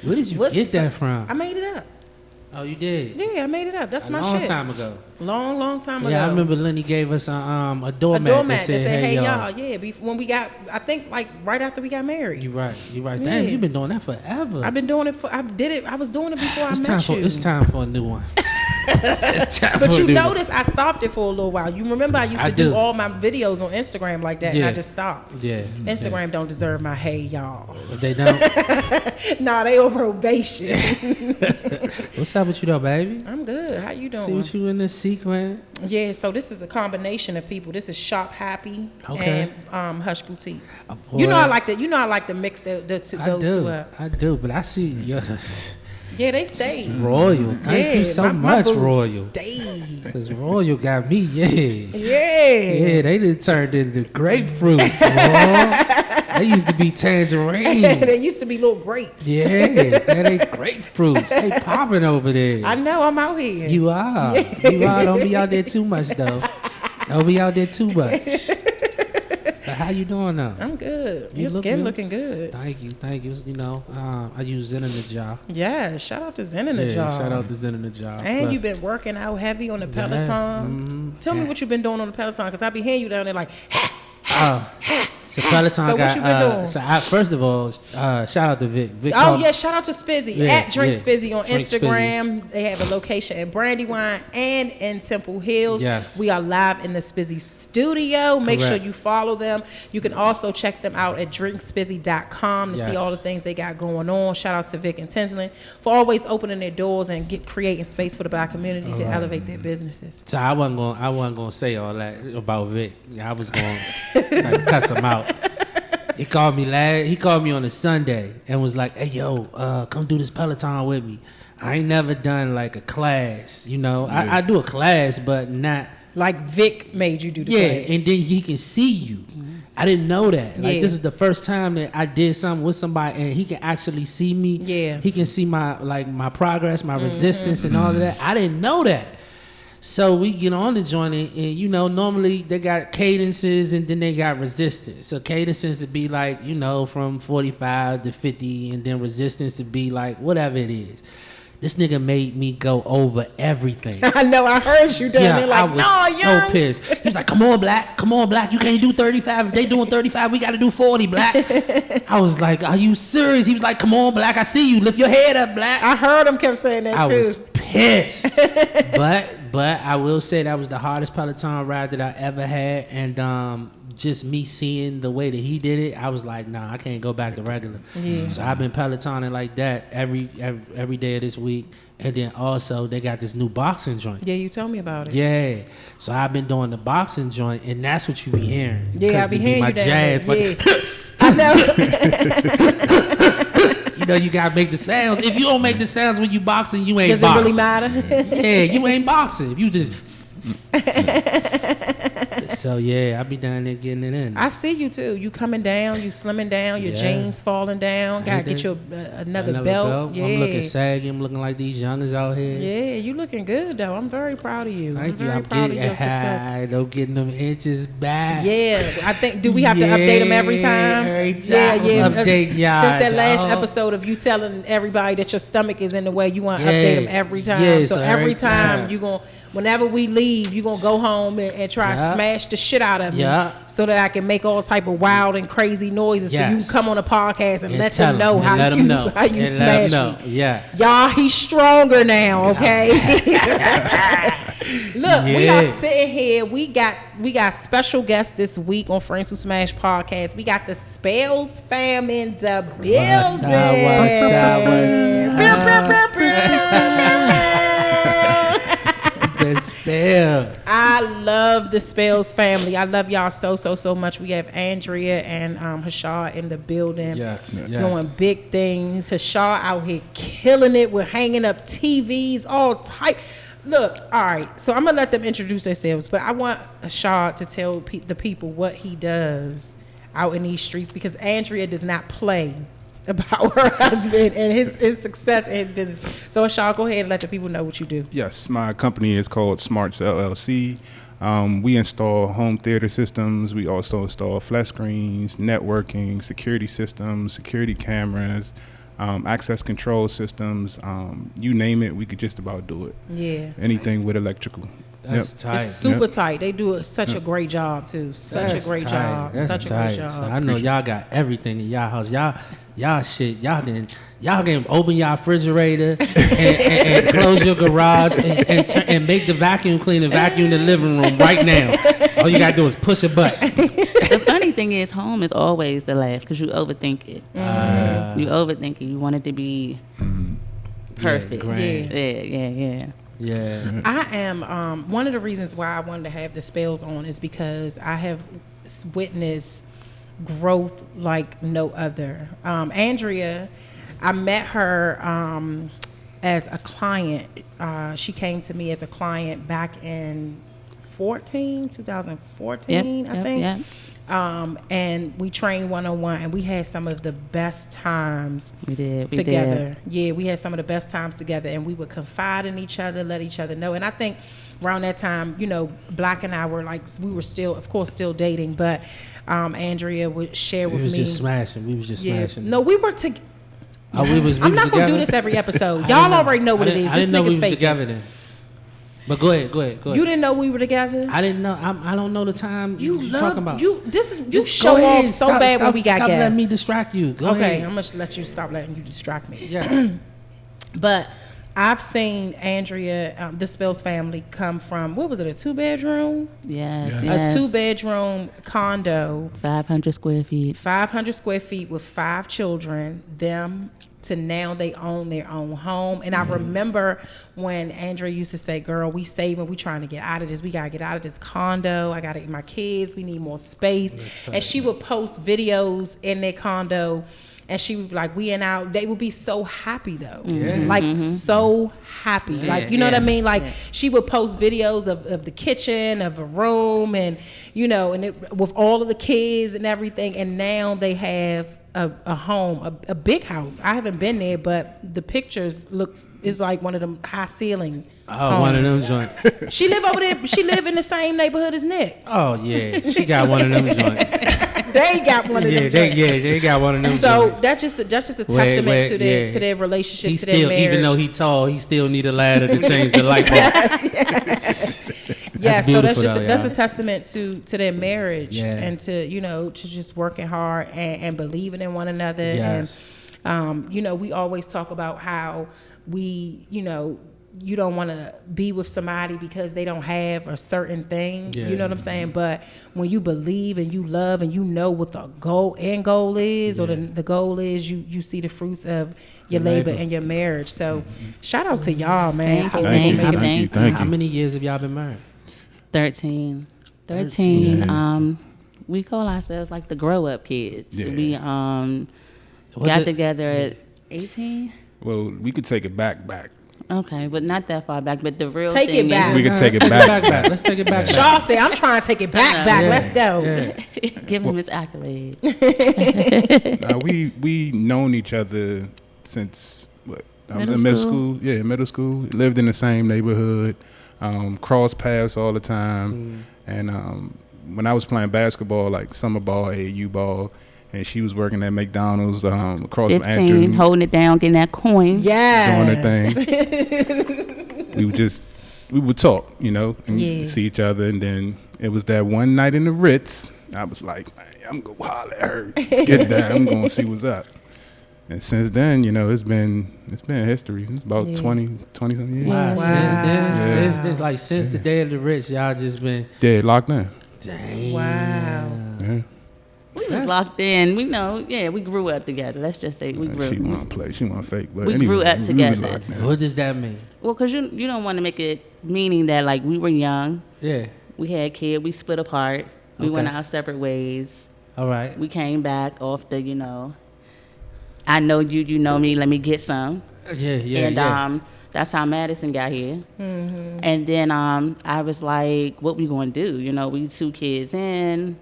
Where did you get that from? I made it up. Oh, you did? Yeah, I made it up. That's my shit. Long time ago. Long time ago. Yeah, I remember Lenny gave us a doormat that said, hey, y'all. Yeah, when we got, I think like right after we got married. You right. Yeah. Damn, you've been doing that forever. I've been doing it I was doing it before I met you. It's time for a new one. But you notice I stopped it for a little while. You remember I used to do all my videos on Instagram like that, and I just stopped. Yeah. Instagram don't deserve my hey y'all. They don't? Nah, they over ovation. What's up with you though, baby? I'm good. How you doing? See what you in this sequence? Yeah, so this is a combination of people. This is Shop Happy and Hush Boutique. You know I like to mix those two up. I do, but I see yours. Yeah, they stay. Royal. Thank you so much, Royal. Stay. Because Royal got me, Yeah, they done turned into grapefruits, bro. They used to be tangerines. They used to be little grapes. Yeah, now they grapefruits. They popping over there. I know, I'm out here. You are. Yeah. You are. Don't be out there too much, though. Don't be out there too much. But how you doing now? I'm good. Your skin looking good. Thank you. You know, I use Zen in the jar. Yeah, shout out to Zen in the jar. Shout out to Zen in the jar. And you've been working out heavy on the Peloton. Tell me what you've been doing on the Peloton, because I be hearing you down there like, so Peloton so what you been doing? So first of all, shout out to Vic. Shout out to Spizzy at Drink Spizzy on Drink Instagram. Spizzy. They have a location at Brandywine and in Temple Hills. Yes. We are live in the Spizzy studio. Make sure you follow them. You can also check them out at drinkspizzy.com to see all the things they got going on. Shout out to Vic and Tinsley for always opening their doors and creating space for the Black community to elevate their businesses. So I wasn't gonna say all that about Vic. I was going to cuss him out. He called me on a Sunday and was like, hey, yo, come do this Peloton with me. I ain't never done like a class, you know. I do a class, but not. Like Vic made you do the class. Yeah, and then he can see you. I didn't know that. Like, this is the first time that I did something with somebody and he can actually see me. Yeah. He can see my progress, my resistance and all of that. I didn't know that. So we get on the joint and you know, normally they got cadences and then they got resistance. So cadences would be like, you know, from 45 to 50 and then resistance would be like whatever it is. This nigga made me go over everything. I know, I heard you down there like, I was so pissed. He was like, come on, Black, you can't do 35. If they doing 35, we got to do 40, Black. I was like, are you serious? He was like, come on, Black, I see you. Lift your head up, Black. I heard him kept saying that too. I was pissed. But I will say that was the hardest Peloton ride that I ever had. And just me seeing the way that he did it, I was like, nah, I can't go back to regular. Yeah. So I've been Pelotoning like that every day of this week. And then also they got this new boxing joint. Yeah, you told me about it. Yeah. So I've been doing the boxing joint, and that's what you be hearing. Yeah, I be hearing my you jazz. I know. You know, you gotta make the sounds. If you don't make the sounds when you boxing, you ain't boxing. Does it really matter? Yeah, you ain't boxing. If you just so yeah, I be down there getting it in. I see you too. You coming down, you slimming down, your jeans falling down. Gotta get you another belt. Yeah. I'm looking saggy. I'm looking like these youngers out here. Yeah, you looking good though. I'm very proud of you. Thank I'm you. very proud of your success. I'm getting them inches back. Yeah, I think. Do we have to update them every time? Every time. Yeah. Update y'all. Since that last episode of you telling everybody that your stomach is in the way, you want to update them every time. Yeah, so every time you gonna, whenever we leave, you gonna go home and try to smash the shit out of me, so that I can make all type of wild and crazy noises, so you can come on a podcast and let them know how you smash me. Yeah, y'all, he's stronger now. Okay. Look, we are sitting here. We got special guests this week on Friends Who Smash podcast. We got the Spells fam in the building. The Spells. I love the Spells family. I love y'all so much. We have Andrea and Hashar in the building, doing big things. Hashar out here killing it. We're hanging up TVs, all type. Look, all right, so I'm going to let them introduce themselves, but I want Hashar to tell the people what he does out in these streets, because Andrea does not play about her husband and his success and his business. So, Hashar, go ahead and let the people know what you do. Yes, my company is called Smarts LLC. We install home theater systems. We also install flat screens, networking, security systems, security cameras, access control systems, you name it, we could just about do it. Yeah. Anything with electrical. That's tight. It's super tight. They do such a great job too. Such a great job. That's such a great job. So I know y'all got everything in y'all house. Y'all shit. Y'all can open y'all refrigerator and close your garage and make the vacuum cleaner vacuum the living room right now. All you gotta do is push a button. The funny thing is, home is always the last because you overthink it. You overthink it. You want it to be perfect. Yeah. I am one of the reasons why I wanted to have the spells on is because I have witnessed growth like no other. Andrea, I met her as a client. She came to me as a client back in 2014, I think. Yep. And we trained one-on-one, and we had some of the best times together. Yeah, we had some of the best times together, and we would confide in each other, let each other know. And I think around that time, Black and I were we were still, of course, still dating, but Andrea would share with me. We was just smashing. No, we were together. We was I'm not going to do this every episode. Y'all already know what it is. I didn't know we was together then. But go ahead. You didn't know we were together? I didn't know. I don't know the time you talking about. You show off so bad when we got guests. Stop letting me distract you. Go ahead. Okay, I'm going to let you stop letting you distract me. Yes. But I've seen Andrea, the Spells family, come from, what was it, a 2-bedroom? Yes. A 2-bedroom condo. 500 square feet. 500 square feet with 5 children, them to now they own their own home. And I remember when Andrea used to say, girl, we saving, we trying to get out of this. We got to get out of this condo. I got to get my kids. We need more space. And she would post videos in their condo. And she would be like, we and out. They would be so happy though. So happy. Like, you know what I mean? Like she would post videos of the kitchen, of a room, and with all of the kids and everything. And now they have a home, a big house. I haven't been there, but the pictures is like one of them high ceiling homes. One of them joints. She live over there. She live in the same neighborhood as Nick. Oh yeah, she got one of them joints. They got one of them. They got one of them. So joints. that's just a testament to their relationship, to their marriage. Even though he tall, he still need a ladder to change the light bulb. Yes, so that's a testament to their marriage and to to just working hard and believing in one another. Yes. And we always talk about how we you don't want to be with somebody because they don't have a certain thing. You know what I'm saying? But when you believe and you love and you know what the goal is, or the goal is, you see the fruits of your labor and your marriage. So shout out to y'all, man. Thank you. How many years have y'all been married? 13. We call ourselves like the grow up kids. We got together at 18. Well, we could take it back. Okay, but not that far back. But the real take thing it back. We can take it back. Let's take it back. Shaw said, "I'm trying to take it back. Let's go." Give him his accolades. We known each other since I was in middle school. Yeah, middle school. Lived in the same neighborhood. Crossed paths all the time. And when I was playing basketball, like summer ball, AAU ball, and she was working at McDonald's across 15, from Andrew, holding it down, getting that coin. Yeah, doing her thing. we would talk, and see each other. And then it was that one night in the Ritz. I was like, man, I'm gonna holler at her, get down. I'm gonna see what's up. And since then, it's been history. It's about 20 something years. Wow. Since the day of the Ritz, y'all just been locked in. Dang. Wow. Yeah. We was locked in. We know. Yeah, we grew up together. Let's just say we grew. She want to play. She want to fake. But we anyway, grew up together. What does that mean? Well, because you don't want to make it meaning that like we were young. Yeah. We had kids. We split apart. We went our separate ways. All right. We came back after I know you know me. Let me get some. Yeah. And that's how Madison got here. Mm-hmm. And then I was like, what we gonna do? We 2 kids in.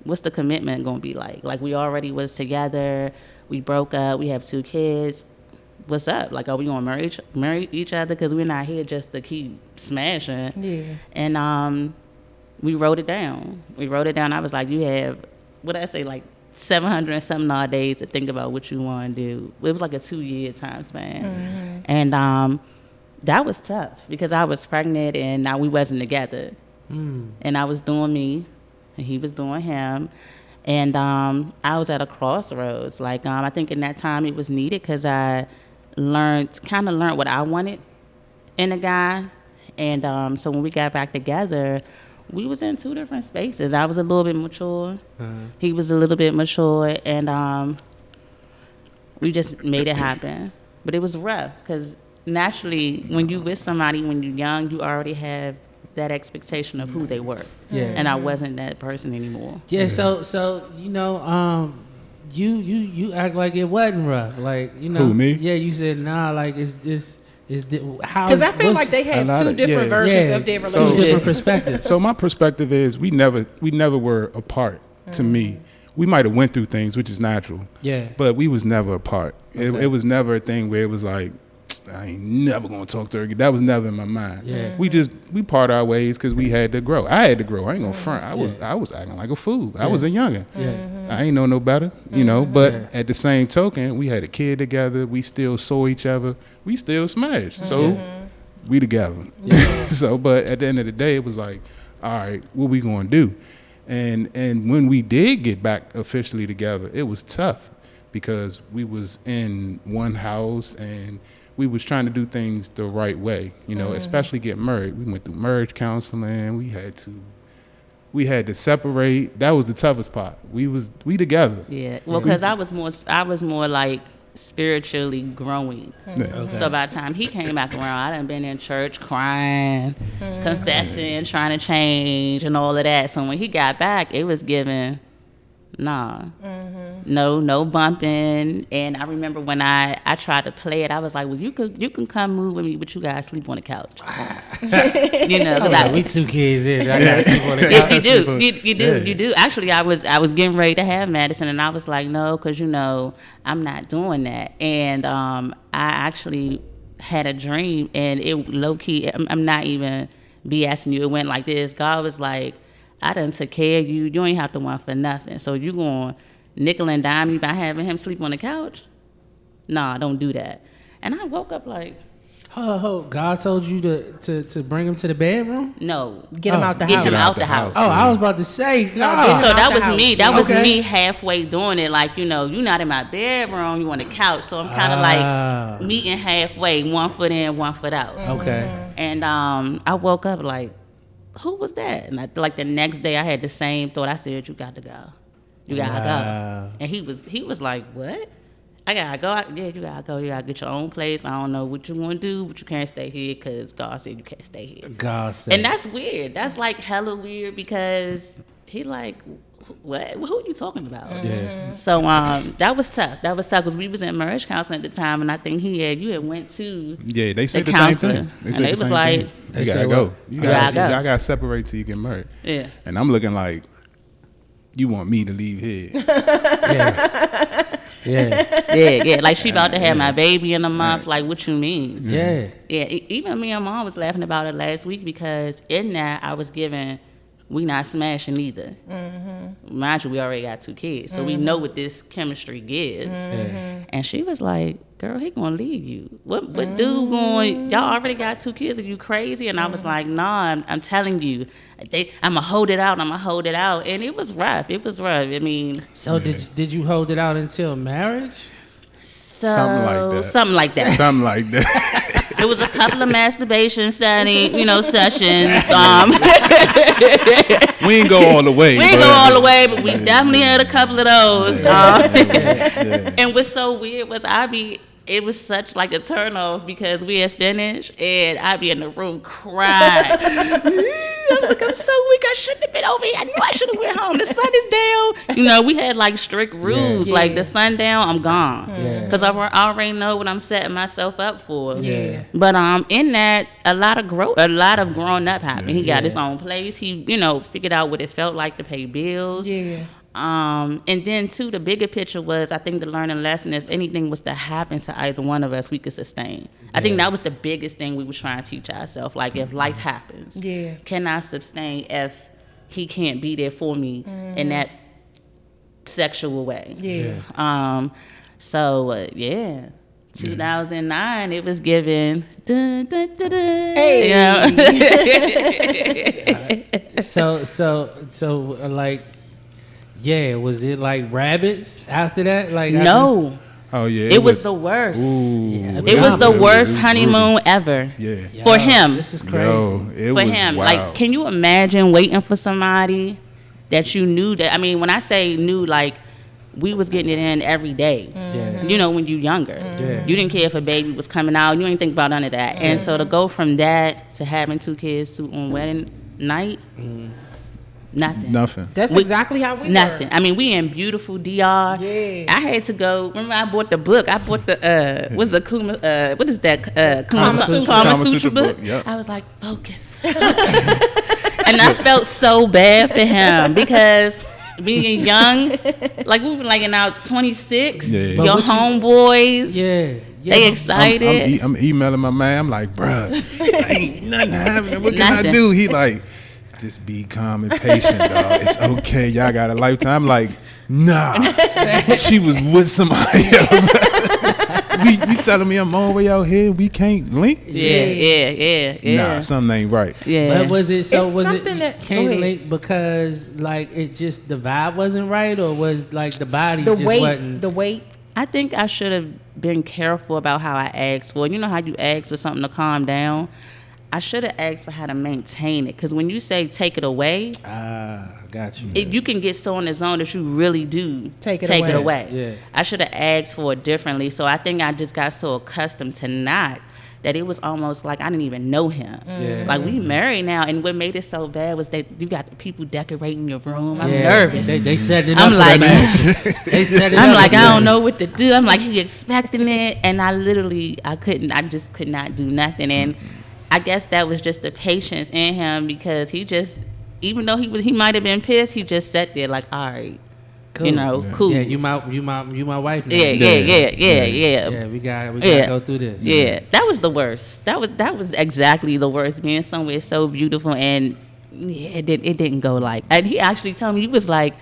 What's the commitment gonna be like? Like we already was together. We broke up. We have 2 kids. What's up? Like, are we gonna marry each other? Because we're not here just to keep smashing. Yeah. And we wrote it down. I was like, you have, what did I say, like 700 and something odd days to think about what you want to do. It was like a 2-year time span. And that was tough because I was pregnant and now we wasn't together. And I was doing me and he was doing him. And I was at a crossroads. Like, I think in that time it was needed because I kind of learned what I wanted in a guy. And so when we got back together, we was in 2 different spaces. I was a little bit mature. He was a little bit mature. And we just made it happen. But it was rough because naturally, when you with somebody, when you're young, you already have that expectation of who they were. And I wasn't that person anymore. So you know, you act like it wasn't rough. Like, you know. Who, me? Yeah, you said, nah, like, it's this. Because I feel like they had 2 different versions of their relationship. 2 different perspectives. So my perspective is we never were apart. To me, we might have went through things, which is natural. Yeah. But we was never apart. Okay. It was never a thing where it was like, I ain't never gonna talk to her. That was never in my mind. Yeah. We part our ways because we had to grow. I had to grow. I ain't gonna front. I was acting like a fool. I was a youngin'. I ain't know no better, you know. But at the same token, we had a kid together. We still saw each other. We still smashed. So we together. So, but at the end of the day, it was like, all right, what we gonna do? And when we did get back officially together, it was tough because we was in one house and we was trying to do things the right way, you know, especially get married. We went through marriage counseling. We had to separate. That was the toughest part. We together. Yeah. Well, because I was more like spiritually growing. Okay. So by the time he came back around, I done been in church crying, confessing, trying to change and all of that. So when he got back, it was given, no bumping. And I remember when I tried to play it, I was like, well, you can come move with me, but you gotta sleep on the couch. You know, because we 2 kids in. I gotta sleep on the couch. You do. Actually, I was getting ready to have Madison, and I was like, no, because you know I'm not doing that. And I actually had a dream, and it low key. I'm not even BSing you. It went like this. God was like, I done took care of you. You ain't have to want for nothing. So you going nickel and dime me by having him sleep on the couch? Nah, don't do that. And I woke up like, God told you to bring him to the bedroom? No, get him out the house. Get him out the house. Oh, I was about to say, God. So that was me. That was me halfway doing it. Like, you know, you're not in my bedroom. You on the couch. So I'm kind of like meeting halfway, 1 foot in, 1 foot out. Okay. And I woke up like, who was that? And like the next day I had the same thought. I said, you got to go. You got to go. And he was like, what? I got to go. Yeah, you got to go. You got to get your own place. I don't know what you want to do, but you can't stay here because God said you can't stay here. God said. And that's weird. That's like hella weird because he like, what? Who are you talking about? Yeah. So that was tough. That was tough because we was in marriage counseling at the time, and I think you had went to they said the same thing. They was like, you gotta go. Y'all gotta separate till you get married. Yeah. And I'm looking like, you want me to leave here? Yeah. Like she about to have my baby in a month. Like, what you mean? Yeah. Yeah. Even me and Mom was laughing about it last week because in that I was given. We not smashing either. Mind you, we already got 2 kids, so we know what this chemistry gives. And she was like, "Girl, he gonna leave you. What dude going? Y'all already got 2 kids. Are you crazy?" And I was like, "Nah, I'm telling you, I'ma hold it out. And it was rough. I mean, so did you hold it out until marriage? Something like that. It was a couple of masturbation sessions. We ain't go all the way. But we definitely had a couple of those. And what's so weird was it was such like a turn off because we had finished and I'd be in the room crying. I was like, I'm so weak. I shouldn't have been over here. I knew I should have went home. The sun is down. You know, we had like strict rules. Like the sun down, I'm gone. Because I already know what I'm setting myself up for. Yeah. But in that, a lot of growing up happened. He got his own place. He, figured out what it felt like to pay bills. Yeah. And then too, the bigger picture was, I think the learning lesson, if anything was to happen to either one of us, we could sustain. I think that was the biggest thing we were trying to teach ourselves. Like, if life happens, can I sustain if he can't be there for me in that sexual way. Yeah. So 2009, it was given. Dun, dun, dun, dun, Hey. So like, yeah, was it like rabbits after that? Like no. Oh yeah, it was the worst. Yeah, it was the worst honeymoon ever. Yeah. For him. This is crazy. It For was him, wild. like, can you imagine waiting for somebody that you knew that? I mean, when I say knew, like, we was getting it in every day. Yeah. You know, when you younger, you didn't care if a baby was coming out. You didn't think about none of that. And so to go from that to having 2 kids to on wedding night, nothing. That's exactly how we Nothing. were. I mean, we in beautiful DR. Yeah. I had to go. Remember, I bought the book. I bought the what is that? Kama Sutra book. Yep. I was like, focus. And I felt so bad for him because being young, like we were like in our 26, your homeboys, they excited. I'm emailing my man. I'm like, bruh, ain't nothing happening. What can I do? He like, just be calm and patient, dog. It's okay. Y'all got a lifetime. I'm like, nah. She was with somebody else. You telling me I'm all the way out here? We can't link? Yeah. Nah, something ain't right. Yeah. But was it so? It's Was something it that- can't go ahead. link because like it just the vibe wasn't right, or was like the body The just weight. wasn't? I think I should have been careful about how I asked for it. You know how you ask for something to calm down? I should have asked for how to maintain it. Because when you say take it away, Got you. you can get so on the zone that you really do Take it it away. away. Yeah. I should have asked for it differently. So I think I just got so accustomed to not that it was almost like I didn't even know him. Yeah. Like, we married now, and what made it so bad was that you got the people decorating your room. I'm Yeah. nervous. They set it I'm up. like- They set it I'm up. like, I don't know what to do. I'm like, he expecting it, and I just could not do nothing. And I guess that was just the patience in him, because he just, even though he might have been pissed, he just sat there like, all right, Cool. cool. Yeah, you my wife now. Yeah. Yeah, we got to go through this. Yeah, that was the worst. That was exactly the worst. Being somewhere so beautiful, and it didn't go like. And he actually told me, he was like,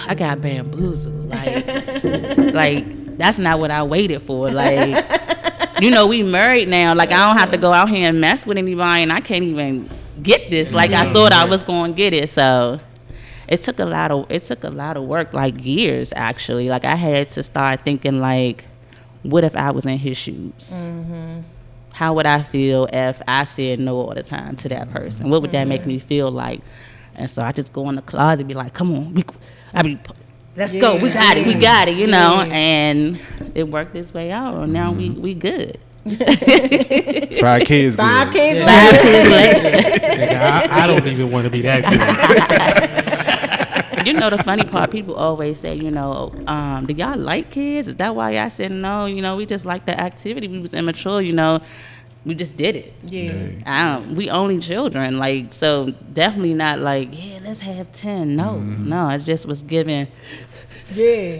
I got bamboozled. Like that's not what I waited for. Like, we married now. Like, I don't have to go out here and mess with anybody, and I can't even get this. Like I thought I was going to get it. So it took a lot of work, like years actually. Like, I had to start thinking, like, what if I was in his shoes? How would I feel if I said no all the time to that person? What would that make me feel like? And so I just go in the closet and be like, come on, let's go. We got it. We got it, And it worked its way out. And now we good. 5 kids. 5 kids later. Nigga, I don't even want to be that good. The funny part, people always say, do y'all like kids? Is that why y'all said no? We just like the activity. We was immature, we just did it. Yeah. We only children, like, so definitely not like, yeah, let's have 10. No, I just was given. Yeah.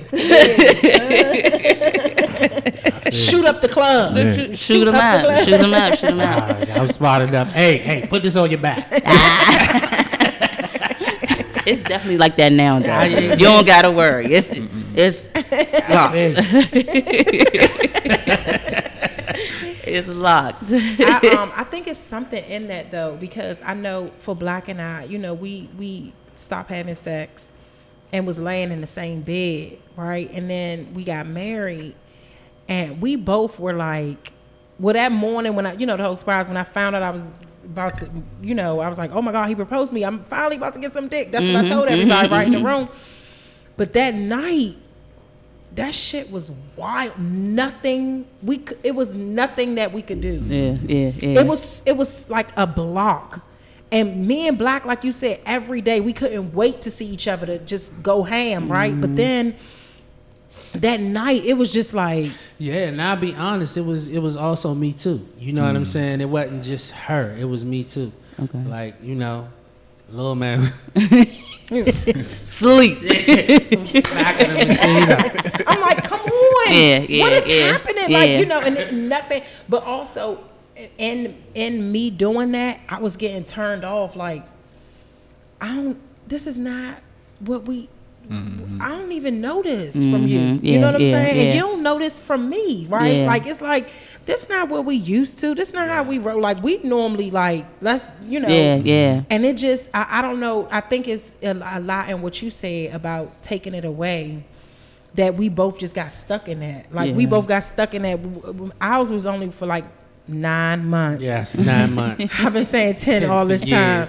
Shoot up the club. Yeah. Shoot them out. I'm smart enough. Hey, put this on your back. It's definitely like that now, though. You don't gotta worry. It's locked. It's locked. I think it's something in that though, because I know for Black and I, we stopped having sex and was laying in the same bed, right? And then we got married, and we both were like, well, that morning when I, the whole surprise when I found out I was about to, I was like, oh my God, he proposed to me. I'm finally about to get some dick. That's what I told everybody right in the room. But that night, that shit was wild. It was nothing that we could do. Yeah. It was like a block. And me and Black, like you said, every day we couldn't wait to see each other to just go ham, right? But then that night, it was just like, yeah. And I'll be honest, it was also me too. You know what I'm saying? It wasn't just her. It was me too. Okay. Like, little man. Sleep. Smacking the machine up. I'm like, come on. Yeah, what is happening? Like, Yeah. and nothing. But also, in me doing that, I was getting turned off. Like, this is not what we I don't even know this from you. You know what I'm saying? And you don't know this from me, right? Like, it's like, this not what we used to. This not how we roll. Like, we normally, like, let's, you know. And it just, I don't know. I think it's a lot in what you said about taking it away, that we both just got stuck in that. Like, we both got stuck in that. Ours was only for, like, 9 months. Yes, 9 months. I've been saying 10 all this time.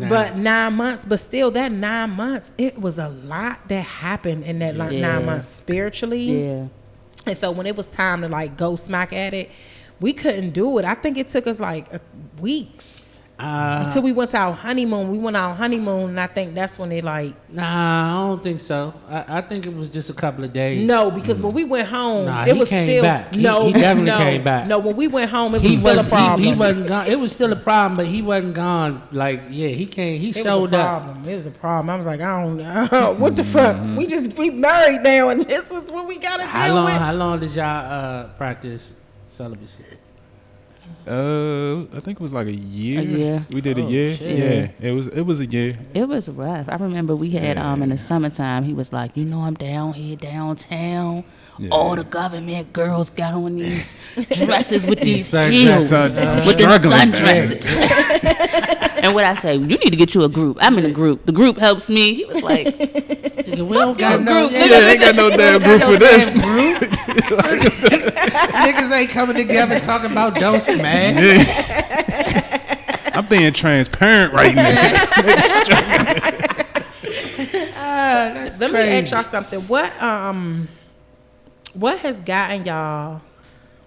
But 9 months, but still that 9 months, it was a lot that happened in that 9 months spiritually. And so when it was time to like go smack at it, we couldn't do it. I think it took us like weeks. Until we went to our honeymoon. We went our honeymoon, and I think that's when they like... Nah, I don't think so. I think it was just a couple of days. No, because when we went home, it was still... Back. He definitely came back. No, when we went home, it was still a problem. He wasn't gone. It was still a problem, but he wasn't gone. Like, he came. He showed up. It was a problem. I was like, I don't know. What the fuck? We married now, and this was what we got to deal with. How long did y'all practice celibacy? I think it was like a year. A year. We did a year. Shit. Yeah, it was a year. It was rough. I remember we had in the summertime. He was like, I'm down here downtown. Yeah. All the government girls got on these dresses with these heels, with the sundresses. And what I say, you need to get you a group. I'm in a group. The group helps me. He was like, we don't got no group. They ain't got no damn group for this. Niggas ain't coming together talking about don't smash. I'm being transparent right now. Let me ask y'all something. What has gotten y'all?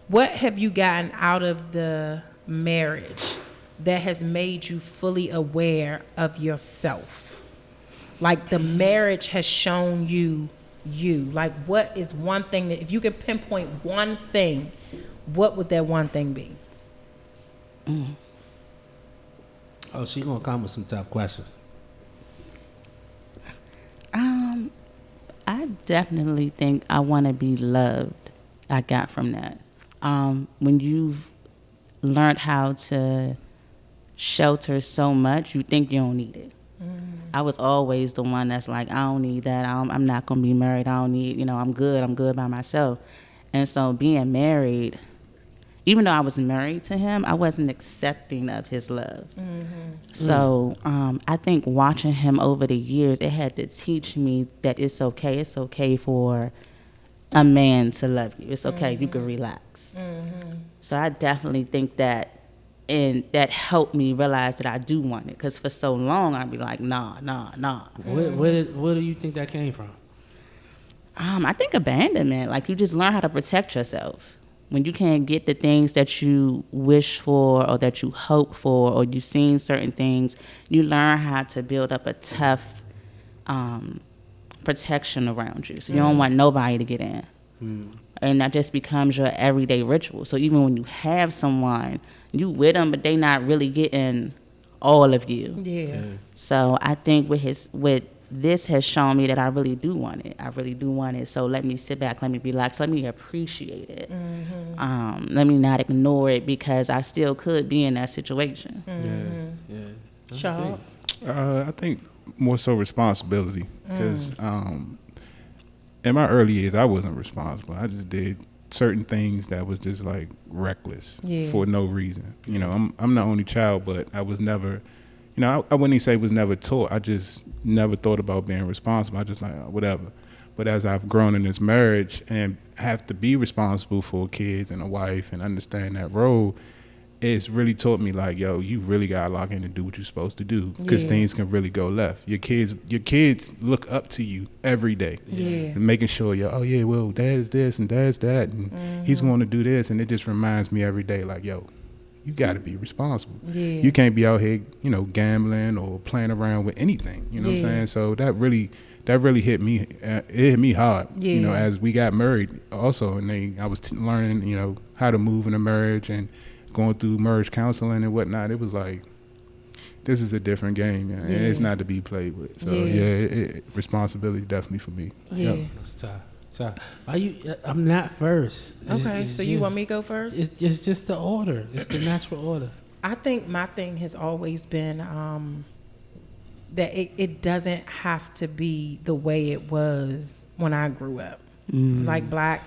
What have you gotten out of the marriage that has made you fully aware of yourself? Like the marriage has shown you. Like, what is one thing that, if you could pinpoint one thing, what would that one thing be? Oh, she's gonna come with some tough questions. I definitely think I want to be loved. I got from that. When you've learned how to shelter so much, you think you don't need it. I was always the one that's like, I don't need that. I'm not going to be married. I don't need, I'm good. I'm good by myself. And so being married, even though I was married to him, I wasn't accepting of his love. So I think watching him over the years, it had to teach me that it's okay. It's okay for a man to love you. It's okay. You can relax. So I definitely think that. And that helped me realize that I do want it. Because for so long, I'd be like, nah. Where do you think that came from? I think abandonment. Like, you just learn how to protect yourself. When you can't get the things that you wish for or that you hope for, or you've seen certain things, you learn how to build up a tough protection around you. So you don't want nobody to get in. And that just becomes your everyday ritual. So even when you have someone, you with them, but they not really getting all of you. Yeah. So I think with this has shown me that I really do want it. I really do want it. So let me sit back, let me relax, let me appreciate it. Let me not ignore it, because I still could be in that situation. Shaw? I think more so responsibility, because in my early years, I wasn't responsible. I just did certain things that was just like reckless for no reason. I'm the only child, but I was never, I wouldn't even say was never taught. I just never thought about being responsible. I just like, whatever. But as I've grown in this marriage and have to be responsible for kids and a wife and understand that role, it's really taught me like, yo, you really gotta lock in and do what you're supposed to do, because things can really go left. Your kids look up to you every day, and making sure well, dad's this and dad's that, and he's going to do this, and it just reminds me every day like, yo, you got to be responsible. You can't be out here, gambling or playing around with anything. You know what I'm saying? So that really hit me. It hit me hard. As we got married also, and I was learning, how to move in a marriage and going through marriage counseling and whatnot. It was like, this is a different game, and it's not to be played with. So responsibility definitely for me. It's tough. I'm not first. Okay, so you want me to go first? It's just the order. It's the natural order. I think my thing has always been that it doesn't have to be the way it was when I grew up. Like Black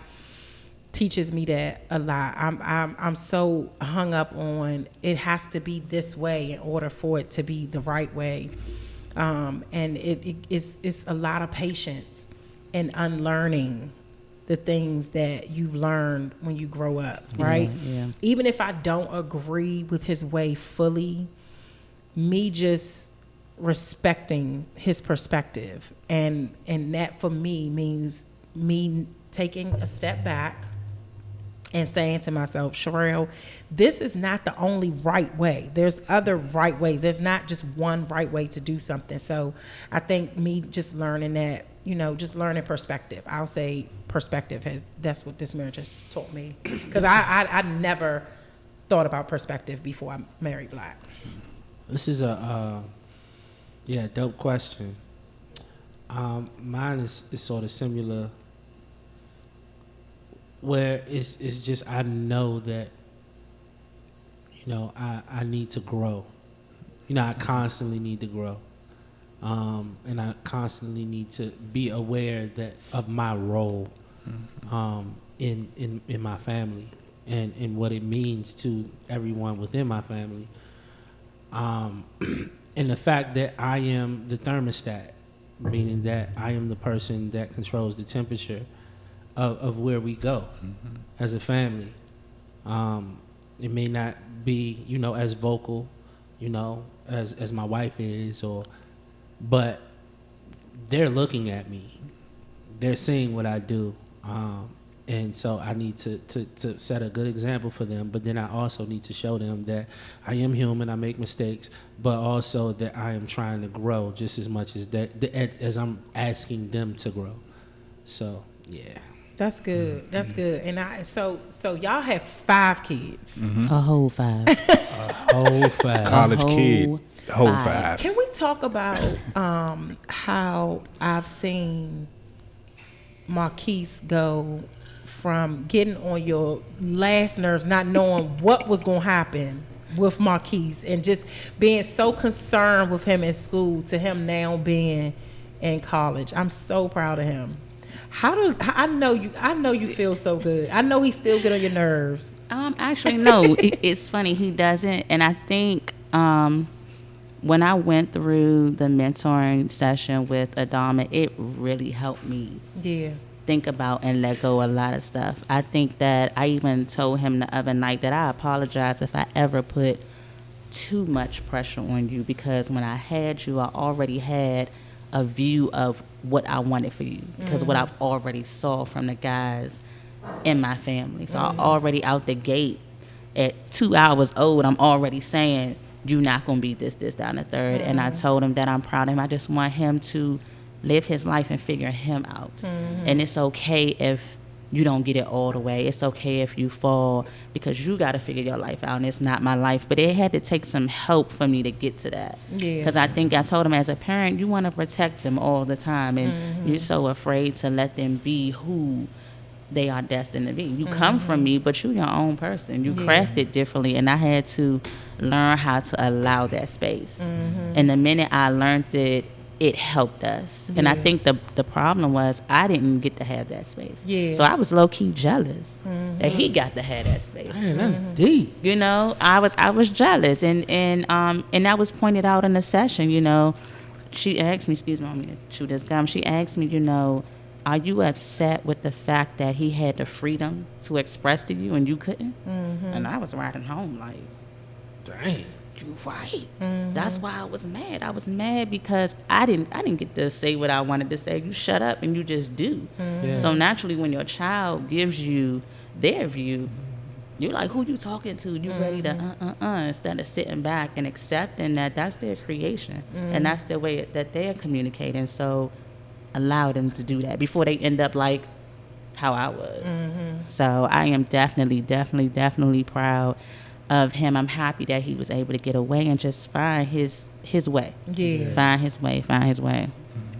teaches me that a lot. I'm so hung up on it has to be this way in order for it to be the right way. And it's a lot of patience and unlearning the things that you've learned when you grow up, right? Yeah. Even if I don't agree with his way fully, me just respecting his perspective, and that for me means me taking a step back and saying to myself, Sherelle, this is not the only right way. There's other right ways. There's not just one right way to do something. So I think me just learning that, just learning perspective. I'll say perspective. That's what this marriage has taught me. Because I never thought about perspective before I married Black. This is a dope question. Mine is sort of similar, where it's just I know that I need to grow. I constantly need to grow, and I constantly need to be aware of my role in my family and what it means to everyone within my family. And the fact that I am the thermostat, meaning that I am the person that controls the temperature of where we go as a family. It may not be, as vocal, as my wife is, but they're looking at me. They're seeing what I do. And so I need to set a good example for them, but then I also need to show them that I am human, I make mistakes, but also that I am trying to grow just as much as I'm asking them to grow. So, yeah. That's good. That's good. And so y'all have 5 kids. A whole 5. College kid. Whole 5. Can we talk about how I've seen Marquise go from getting on your last nerves, not knowing what was going to happen with Marquise, and just being so concerned with him in school, to him now being in college? I'm so proud of him. I know you feel so good. I know he still get on your nerves. Actually, no. It's funny, he doesn't. And I think when I went through the mentoring session with Adama, it really helped me. Yeah. Think about and let go a lot of stuff. I think that I even told him the other night that I apologize if I ever put too much pressure on you, because when I had you, I already had a view of what I wanted for you, because what I've already saw from the guys in my family. So I already out the gate at 2 hours old, I'm already saying, you're not going to be this, down the third. And I told him that I'm proud of him. I just want him to live his life and figure him out. And it's okay if you don't get it all the way. It's okay if you fall, because you got to figure your life out, and it's not my life. But it had to take some help for me to get to that. Because I think I told him, as a parent, you want to protect them all the time, and you're so afraid to let them be who they are destined to be. You come from me, but you're your own person. You crafted differently, and I had to learn how to allow that space. And the minute I learned it, it helped us. And I think the problem was I didn't get to have that space. So I was low-key jealous that he got to have that space. Man, that's deep. I was jealous, and that was pointed out in the session. She asked me, excuse me, I'm gonna chew this gum. She asked me, are you upset with the fact that he had the freedom to express to you and you couldn't? And I was riding home like, dang. You right. That's why I was mad. I was mad because I didn't get to say what I wanted to say. You shut up and you just do. So naturally, when your child gives you their view, you're like, who you talking to? You ready to instead of sitting back and accepting that that's their creation and that's the way that they're communicating. So allow them to do that before they end up like how I was. So I am definitely proud of him. I'm happy that he was able to get away and just find his way. Find his way.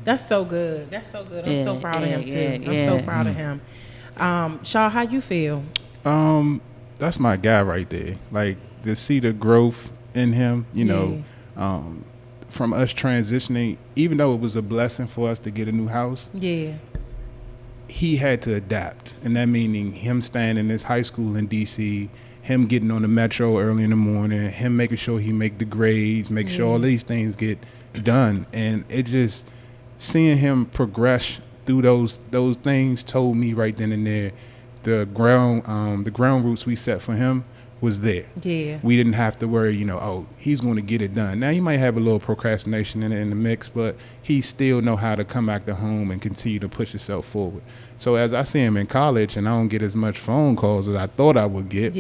That's so good. I'm so proud of him too. I'm so proud of him. Shaw, how you feel? That's my guy right there. Like, to see the growth in him, from us transitioning, even though it was a blessing for us to get a new house, he had to adapt. And that meaning him staying in this high school in D.C., him getting on the metro early in the morning, him making sure he make the grades, make sure all these things get done. And it just, seeing him progress through those things told me right then and there, the ground roots we set for him was there. We didn't have to worry, he's going to get it done. Now he might have a little procrastination in the mix, but he still know how to come back to home and continue to push himself forward. So as I see him in college and I don't get as much phone calls as I thought I would get,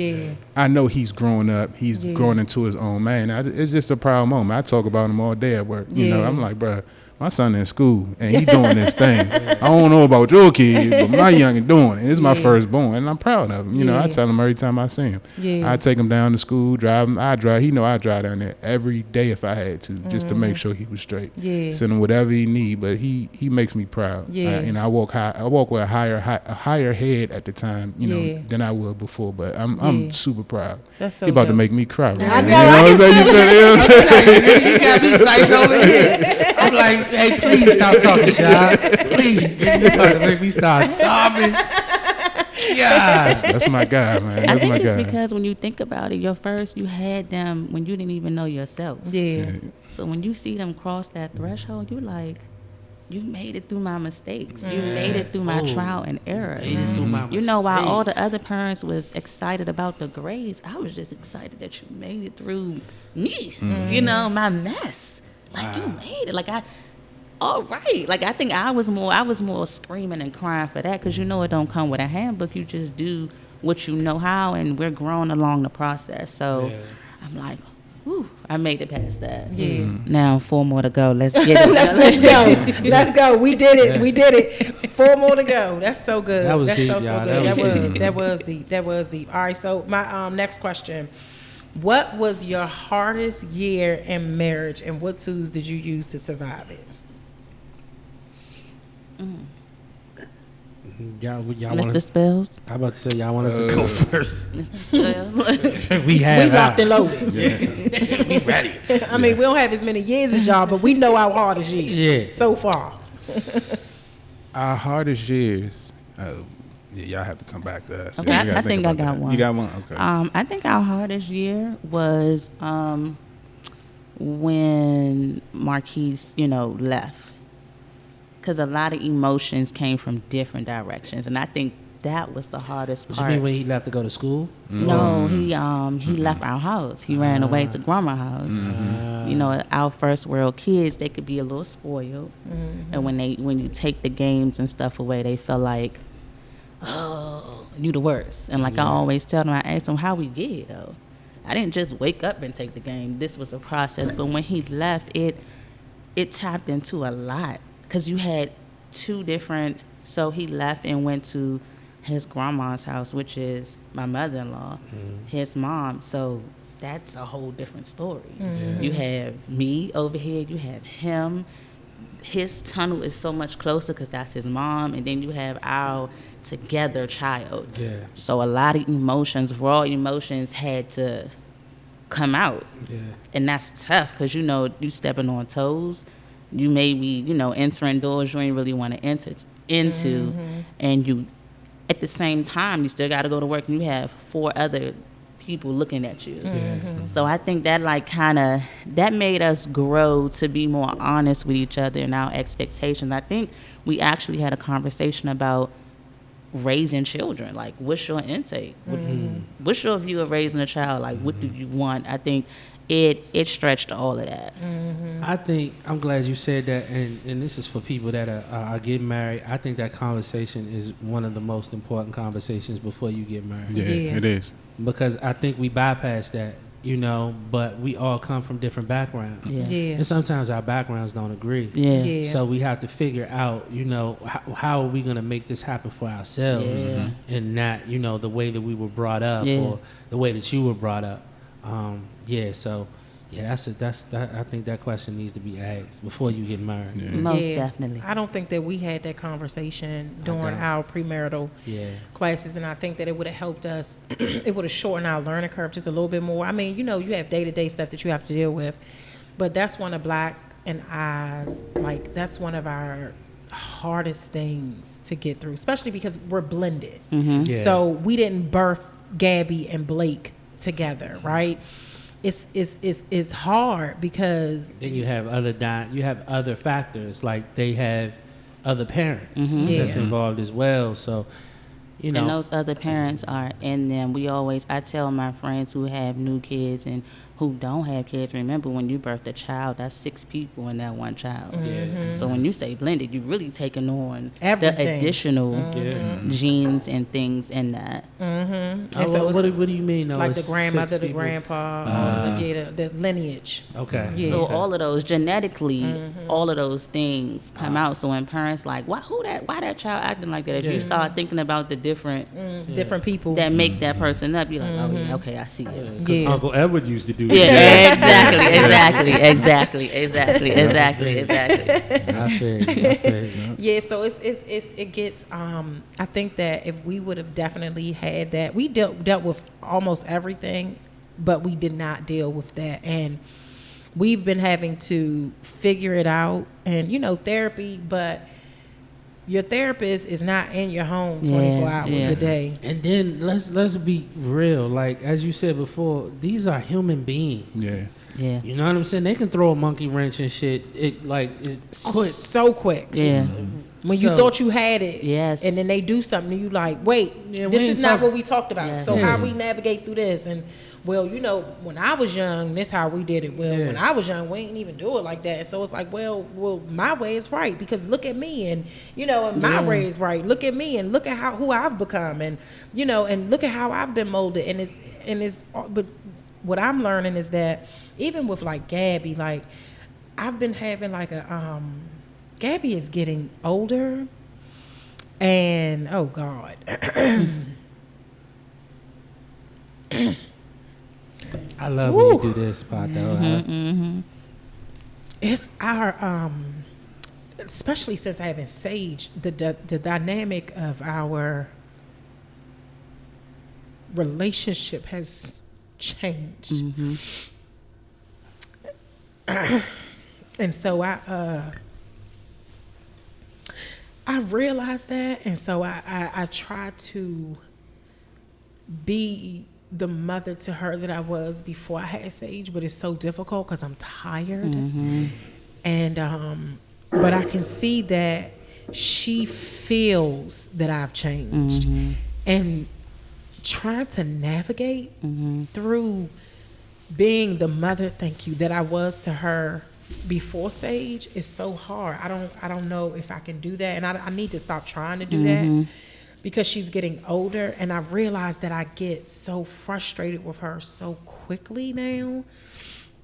I know he's growing up. He's growing into his own man. It's just a proud moment. I talk about him all day at work. I'm like, bro, my son in school and he doing this thing. I don't know about your kids, but my youngin' doing it. It's my firstborn, and I'm proud of him. I tell him every time I see him. I take him down to school, drive him. I drive. He know I drive down there every day if I had to, just to make sure he was straight. Send him whatever he need, but he makes me proud. I walk high. I walk with a higher head at the time, than I would before. But I'm super proud. That's so he about dope. to make me cry. Right? I know. You got me psyched over here. I'm like, hey, please stop talking, Sean. Please. Nigga, you about to make me start sobbing. Yeah. That's my guy, man. That's I think my it's guy. because when you think about it, you had them when you didn't even know yourself. So when you see them cross that threshold, you like, you made it through my mistakes. You made it through my trial and error. While all the other parents was excited about the grades, I was just excited that you made it through me. My mess. Like, you made it. Like, all right. Like, I think I was more screaming and crying for that because it don't come with a handbook. You just do what you know how, and we're growing along the process. So I'm like, whew, I made it past that. Now 4 more to go. Let's get it. Let's go. Let's go. We did it. We did it. 4 more to go. That's so good. That was That's deep, so y'all. good. That was deep. That was deep. All right. So my next question. What was your hardest year in marriage, and what tools did you use to survive it? Y'all Mr. Spells? I'm about to say, y'all want us to go first. Mr. Spells? We locked and loaded. We ready. I mean, we don't have as many years as y'all, but we know our hardest year so far. Our hardest years, y'all have to come back to us. Okay, I think I got one. You got one? Okay. I think our hardest year was when Marquise, left. Because a lot of emotions came from different directions. And I think that was the hardest part. You mean when he left to go to school? No, he left our house. He ran away to grandma's house. Our first world kids, they could be a little spoiled. And when you take the games and stuff away, they feel like, oh, you the worst. And I always tell them, I ask them how we get here, though. I didn't just wake up and take the game. This was a process. But when he left, it tapped into a lot. Because you had 2 different, so he left and went to his grandma's house, which is my mother-in-law, his mom. So that's a whole different story. You have me over here, you have him. His tunnel is so much closer because that's his mom, and then you have our together child. So a lot of emotions, raw emotions had to come out. And that's tough because, you stepping on toes. You may be, entering doors you ain't really want to enter into. And you, at the same time, you still got to go to work and you have 4 other people looking at you. So I think that that made us grow to be more honest with each other and our expectations. I think we actually had a conversation about raising children. Like, what's your intake? What's your view of raising a child? Like, what do you want? I think it stretched all of that. I think, I'm glad you said that, and this is for people that are getting married. I think that conversation is one of the most important conversations before you get married. Yeah, it is. Because I think we bypass that, but we all come from different backgrounds. And sometimes our backgrounds don't agree. So we have to figure out, how are we going to make this happen for ourselves and not, the way that we were brought up or the way that you were brought up. I think that question needs to be asked before you get married. Most definitely. I don't think that we had that conversation during our premarital classes, and I think that it would have helped us. It would have shortened our learning curve just a little bit more. I mean, you have day-to-day stuff that you have to deal with, But that's one of Black and I's, like, that's one of our hardest things to get through, especially because we're blended. So we didn't birth Gabby and Blake together, right? It's hard because then you have other factors, like they have other parents that's involved as well. So, you know, and those other parents are in them. I tell my friends who have new kids and who don't have kids, remember when you birth a child, that's 6 people in that one child. So when you say blended, you're really taking on everything. The additional genes and things in that. And so what do you mean? Like the grandmother, the grandpa, the lineage. Okay. Yeah. So all of those genetically, all of those things come out. So when parents like, why that child acting like that? If you start thinking about the different people that make that person up, you're like, oh yeah, okay, I see it. Because Uncle Edward used to do. Yeah, exactly. I feel. Yeah, so it gets. I think that if we would have definitely had that, we dealt with almost everything, but we did not deal with that, and we've been having to figure it out. And therapy, but your therapist is not in your home 24 hours a day. And then let's be real. Like, as you said before, these are human beings. Yeah. You know what I'm saying? They can throw a monkey wrench and shit. It's quick. So quick. Yeah. When you thought you had it. Yes. And then they do something and you like, wait, this is not what we talked about. Yes. So how we navigate through this? And well, when I was young, this how we did it. Well, when I was young, we ain't even do it like that. And so it's like, well, my way is right because look at me, and and my way is right. Look at me, and look at who I've become, and and look at how I've been molded. And it's but what I'm learning is that even with like Gabby, like I've been having like Gabby is getting older, and oh God. I love when you do this part though. It's our especially since having Sage, the dynamic of our relationship has changed. And so I realized that, and so I try to be the mother to her that I was before I had Sage, but it's so difficult because I'm tired. And but I can see that she feels that I've changed, and trying to navigate through being the mother, that I was to her before Sage is so hard. I don't know if I can do that, and I need to stop trying to do that because she's getting older, and I've realized that I get so frustrated with her so quickly now.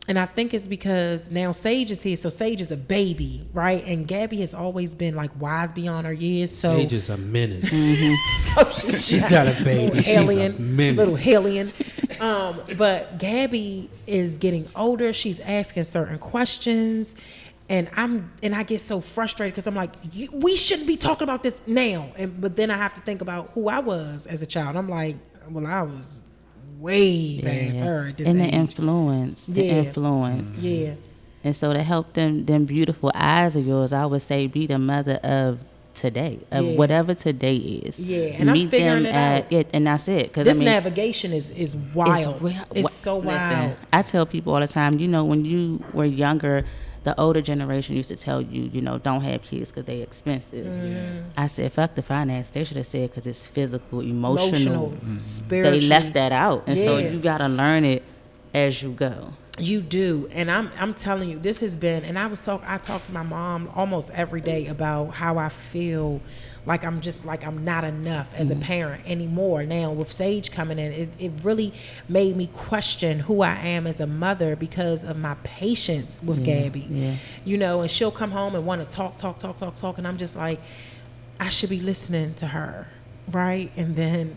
And I think it's because now Sage is here, so Sage is a baby, right? And Gabby has always been like wise beyond her years. So Sage is a menace. She's not a baby. She's a menace. Little hellion. But Gabby is getting older. She's asking certain questions, and I get so frustrated because I'm like, we shouldn't be talking about this now. But then I have to think about who I was as a child. I'm like, well, I was way past her at this and age. the influence. Yeah. And so to help them beautiful eyes of yours, I would say be the mother of today, of whatever today is. Yeah, and I'm figuring it out. Yeah, and that's it. Because this navigation is wild. It's so wild. Listen, I tell people all the time, when you were younger, the older generation used to tell you, don't have kids because they're expensive. I said, fuck the finance. They should have said because it's physical, emotional, spiritual. They left that out. And so you got to learn it as you go. You do. And I'm telling you, this has been, and I talk to my mom almost every day about how I feel like I'm not enough as a parent anymore. Now with Sage coming in, it really made me question who I am as a mother because of my patience with Gabby. And she'll come home and want to talk, and I'm just like, I should be listening to her, right? And then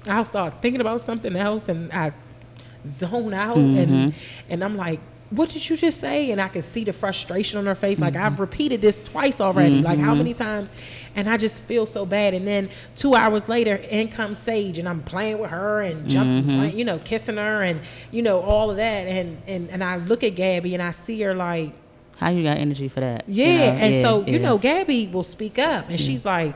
I'll start thinking about something else, and I zone out, and I'm like, what did you just say? And I could see the frustration on her face. Like, I've repeated this twice already. Like, how many times? And I just feel so bad. And then 2 hours later, in comes Sage, and I'm playing with her and jumping, you know, kissing her and, you know, all of that. And I look at Gabby and I see her like, how you got energy for that? Yeah. You know? And so, you know, Gabby will speak up and she's like,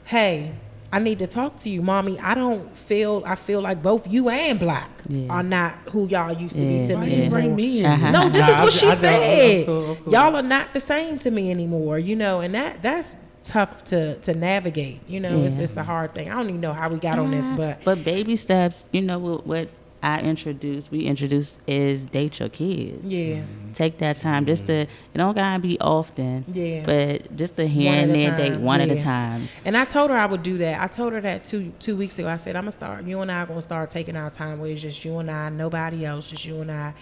hey, I need to talk to you, Mommy. I feel like both you and Black are not who y'all used to be to me. Bring me in. No, this is what she said. Cool. Y'all are not the same to me anymore, you know, and that's tough to navigate. You know, it's a hard thing. I don't even know how we got on this, but baby steps, you know, what we introduce is date your kids. Yeah. Take that time just to, it don't gotta be often. Yeah. But just to here and there date one at a time. And I told her I would do that. I told her that two weeks ago. I said, you and I are gonna start taking our time where it's just you and I, nobody else, just you and I.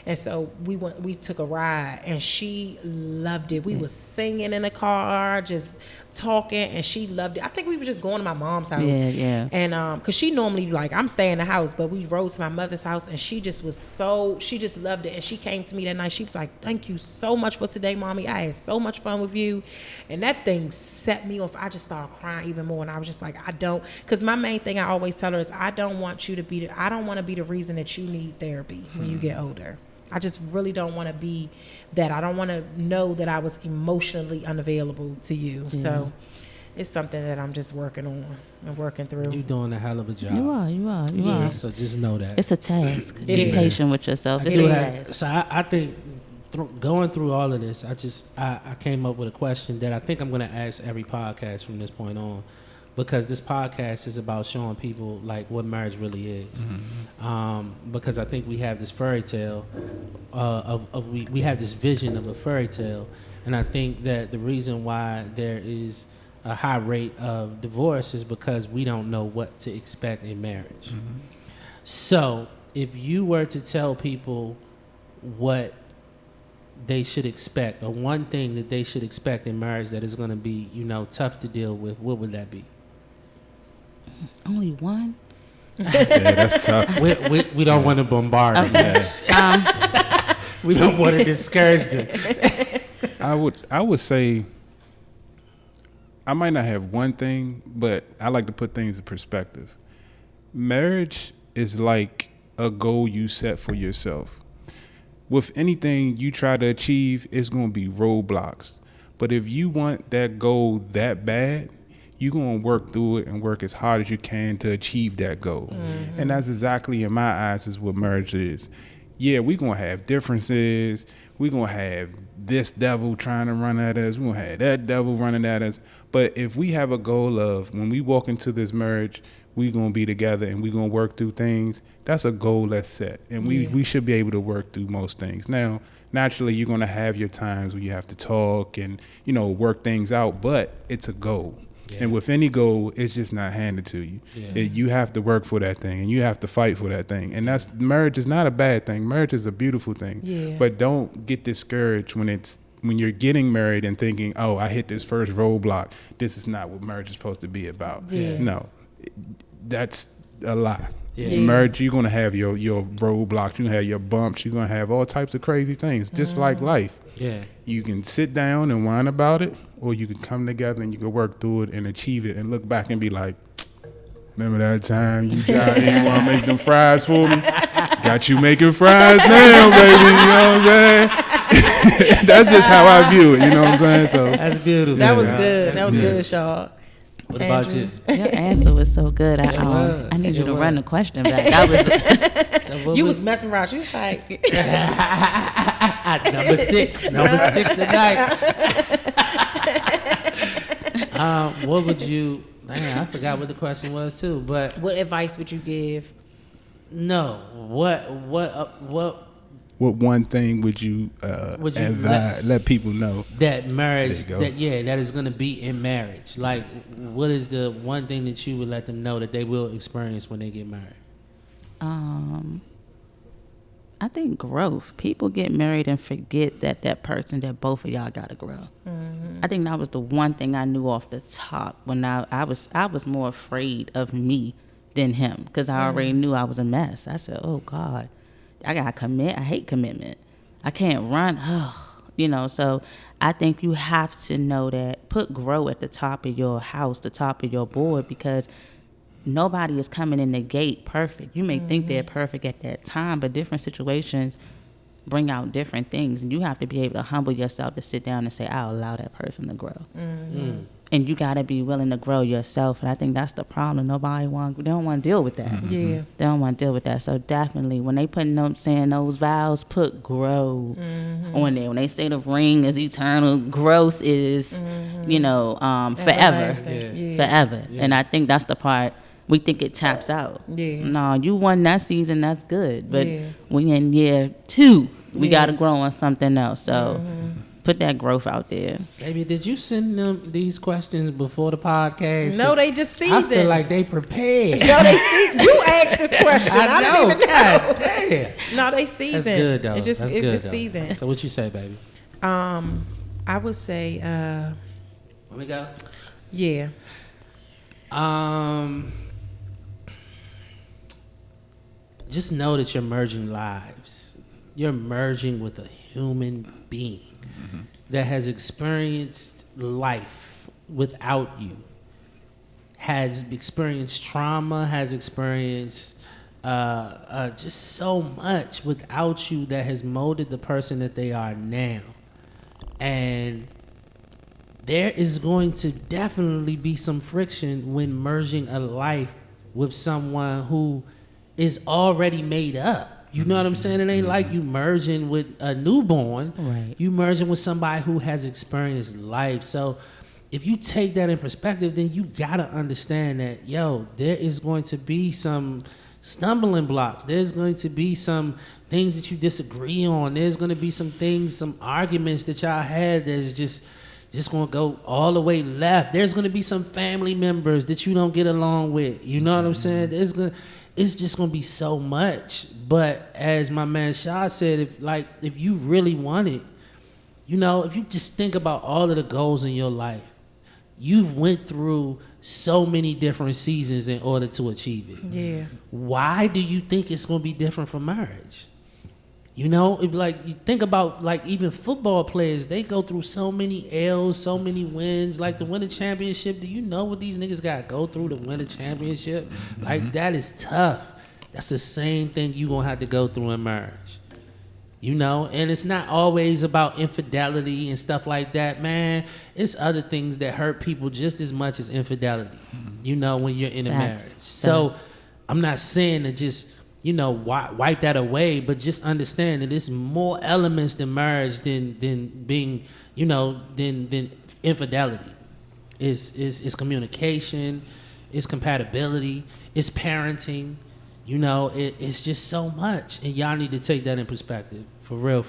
And so we took a ride and she loved it. We was singing in the car, just talking, and she loved it. I think we were just going to my mom's house. Yeah. And cause she normally like, I'm staying in the house, but we rode to my mother's house and she just loved it. And she came to me that night. She was like, thank you so much for today, Mommy. I had so much fun with you. And that thing set me off. I just started crying even more. And I was just like, because my main thing I always tell her is I don't want to be the reason that you need therapy when you get older. I just really don't want to be that. I don't want to know that I was emotionally unavailable to you. So it's something that I'm just working on and working through. You're doing a hell of a job. You are. So just know that. It's a task. Be patient with yourself. It's a task. So I think going through all of this, I came up with a question that I think I'm going to ask every podcast from this point on, because this podcast is about showing people like what marriage really is. Because I think we have this fairy tale we have this vision of a fairy tale, and I think that the reason why there is a high rate of divorce is because we don't know what to expect in marriage. So if you were to tell people what they should expect, or one thing that they should expect in marriage that is going to be, you know, tough to deal with, what would that be? Only one? Yeah, that's tough. We don't want to bombard them. We don't want to discourage them. I would say, I might not have one thing, but I like to put things in perspective. Marriage is like a goal you set for yourself. With anything you try to achieve, it's going to be roadblocks. But if you want that goal that bad, you're going to work through it and work as hard as you can to achieve that goal. And that's exactly, in my eyes, is what marriage is. Yeah, we're going to have differences. We're going to have this devil trying to run at us. We're going to have that devil running at us. But if we have a goal of, when we walk into this marriage, we're going to be together and we're going to work through things, that's a goal that's set. And we should be able to work through most things. Now, naturally, you're going to have your times where you have to talk and, you know, work things out, but it's a goal. Yeah. And with any goal, it's just not handed to you. You have to work for that thing, and you have to fight for that thing. And marriage is not a bad thing. Marriage is a beautiful thing. But don't get discouraged when you're getting married and thinking, oh, I hit this first roadblock. This is not what marriage is supposed to be about. No, that's a lie. Marriage, you're going to have your roadblocks. You're going to have your bumps. You're going to have all types of crazy things, just like life. You can sit down and whine about it, or you can come together and you can work through it and achieve it and look back and be like, remember that time you didn't want to make them fries for me? Got you making fries now, baby. You know what I'm saying? That's just how I view it. You know what I'm saying? So that's beautiful. That was good. That was good, Shaw. What about you? Your answer was so good. I need you to run the question back. You was messing around. You was like number six tonight. What would you? Man, I forgot what the question was too. But what advice would you give? No. What one thing would you let people know that marriage that is going to be in marriage? Like, what is the one thing that you would let them know that they will experience when they get married? I think growth. People get married and forget that person, that both of y'all got to grow. I think that was the one thing I knew off the top when I was more afraid of me than him, because I already knew I was a mess. I said, oh God, I gotta commit. I hate commitment. I can't run. You know, so I think you have to know that. Put grow at the top of your house, the top of your board, because nobody is coming in the gate perfect. You may think they're perfect at that time, but different situations bring out different things, and you have to be able to humble yourself to sit down and say, I'll allow that person to grow. And you got to be willing to grow yourself, and I think that's the problem. They don't want to deal with that. They don't want to deal with that. So definitely, when they put notes saying those vows, put grow on there. When they say the ring is eternal, growth is, you know, forever. Forever. And I think that's the part we think it taps out. No, you won that season, that's good. But when you're in year 2, we got to grow on something else. So put that growth out there. Baby, did you send them these questions before the podcast? No, they just seasoned. I feel like they prepared. No, they seasoned. You asked this question. I know. Didn't even know. God damn. No, they seasoned. That's good, though. It's just seasoned. So what you say, baby? I would say, Let me go. Yeah. Just know that you're merging lives. You're merging with a human being that has experienced life without you, has experienced trauma, has experienced just so much without you that has molded the person that they are now. And there is going to definitely be some friction when merging a life with someone who is already made up. You know what I'm saying? It ain't like you merging with a newborn. Right. You merging with somebody who has experienced life. So if you take that in perspective, then you gotta understand that, there is going to be some stumbling blocks. There's going to be some things that you disagree on. There's going to be some things, some arguments that y'all had that's just going to go all the way left. There's going to be some family members that you don't get along with. You know what I'm saying? It's just going to be so much. But as my man Shah said, if you really want it, if you just think about all of the goals in your life, you've went through so many different seasons in order to achieve it. Yeah. Why do you think it's going to be different from marriage? If you think about even football players, they go through so many L's, so many wins. Like to win a championship, do you know what these niggas got to go through to win a championship? That is tough. That's the same thing you going to have to go through in marriage. And it's not always about infidelity and stuff like that, man. It's other things that hurt people just as much as infidelity, when you're in a marriage. So I'm not saying to just, wipe that away, but just understand that there's more elements than marriage than being, than infidelity. It's communication, it's compatibility, it's parenting. It's just so much, and y'all need to take that in perspective, for real.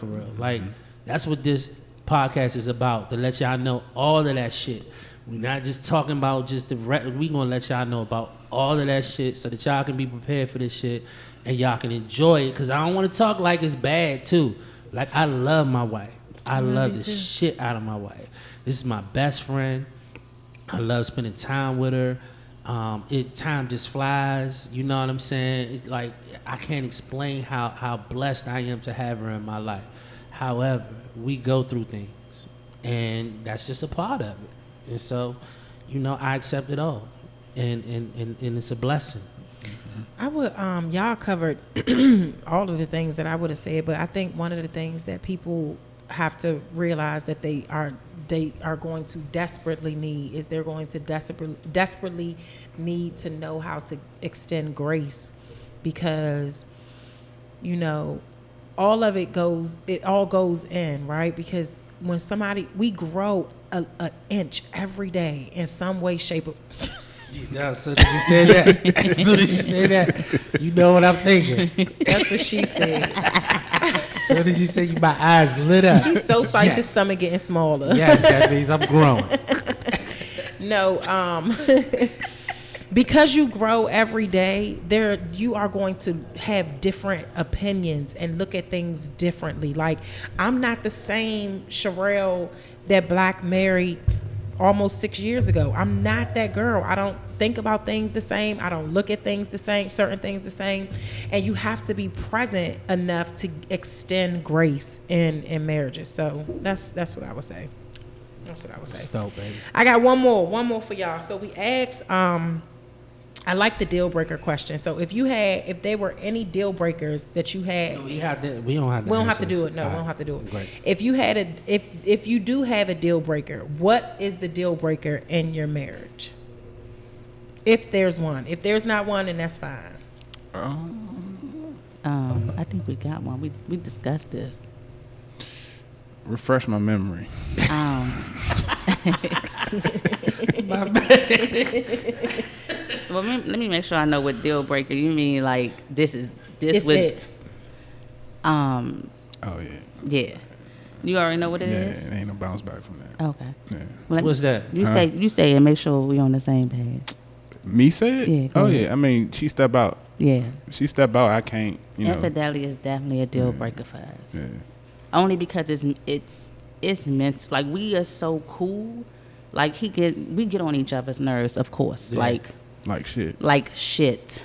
That's what this podcast is about, to let y'all know all of that shit. We're not just talking about just we gonna let y'all know about all of that shit so that y'all can be prepared for this shit and y'all can enjoy it, because I don't want to talk like it's bad too. I love my wife. I love the shit out of my wife. This is my best friend. I love spending time with her. Time just flies, you know what I'm saying? I can't explain how blessed I am to have her in my life. However, we go through things, and that's just a part of it. And so, I accept it all, and it's a blessing. I would, y'all covered all of the things that I would have said, but I think one of the things that people have to realize that they are going to desperately need is they're going to desperately need to know how to extend grace, because all of it all goes in, right? Because when we grow an inch every day in some way, shape, or as soon as you said that, you know what I'm thinking. That's what she said. As soon as you said, my eyes lit up. He's so psyched, his stomach getting smaller. Yes, that means I'm growing. No, because you grow every day, you are going to have different opinions and look at things differently. I'm not the same Sherelle that Black married almost 6 years ago. I'm not that girl. I don't think about things the same. I don't look at things the same, certain things the same. And you have to be present enough to extend grace in marriages. So that's what I would say. That's what I would say. Dope, baby. I got one more for y'all. So we asked, I like the deal breaker question. So if there were any deal breakers that you had, we don't have to do it. No, we don't have to do it. Great. If you do have a deal breaker, what is the deal breaker in your marriage? If there's one. If there's not one, then that's fine. I think we got one. We discussed this. Refresh my memory. Well, let me make sure I know what deal breaker you mean. Like this would. It. Oh yeah. Yeah. You already know what it is. Yeah, it ain't no bounce back from that. Okay. Yeah. Well, What's that? You say and make sure we on the same page. Me say it? Yeah. Oh ahead. yeah. I mean, she step out. Yeah. She step out. I can't. Infidelity is definitely a deal breaker for us. Yeah. Only because it's meant like we are so cool. Like we get on each other's nerves, of course. Yeah. Like shit.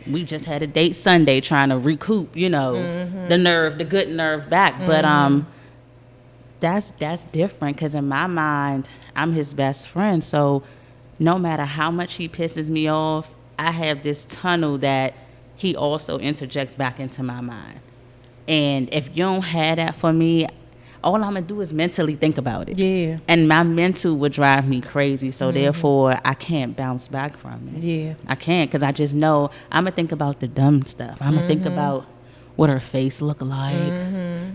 We just had a date Sunday trying to recoup, the good nerve back. But that's different because in my mind, I'm his best friend. So no matter how much he pisses me off, I have this tunnel that he also interjects back into my mind. And if you don't have that for me, all I'm going to do is mentally think about it. Yeah. And my mental would drive me crazy. So therefore, I can't bounce back from it. Yeah. I can't because I just know I'm going to think about the dumb stuff. I'm going to think about what her face look like.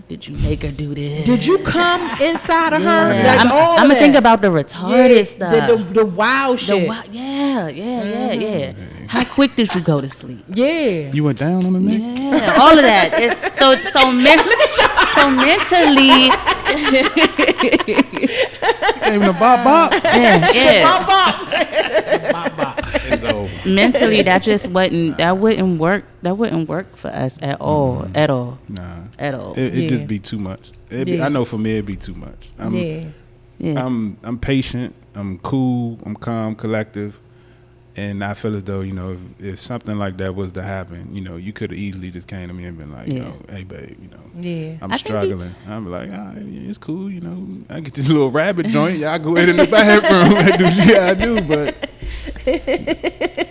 Did you make her do this? Did you come inside of her? Yeah. Like I'm going to think about the retarded stuff. The wild shit. Yeah. How quick did you go to sleep? Yeah. You went down on the neck? Yeah, all of that. So mentally. Gave him a bop bop. Yeah. Bop, bop. It's over. Mentally, that wouldn't work. That wouldn't work for us at all. At all. Nah. At all. It just be too much. I know for me it'd be too much. I'm patient. I'm cool. I'm calm, collective. And I feel as though, if something like that was to happen, you could have easily just came to me and been like, hey, babe, I'm struggling. I'm like, all right, it's cool, I get this little rabbit joint. Y'all go in the bathroom and do shit I do, but.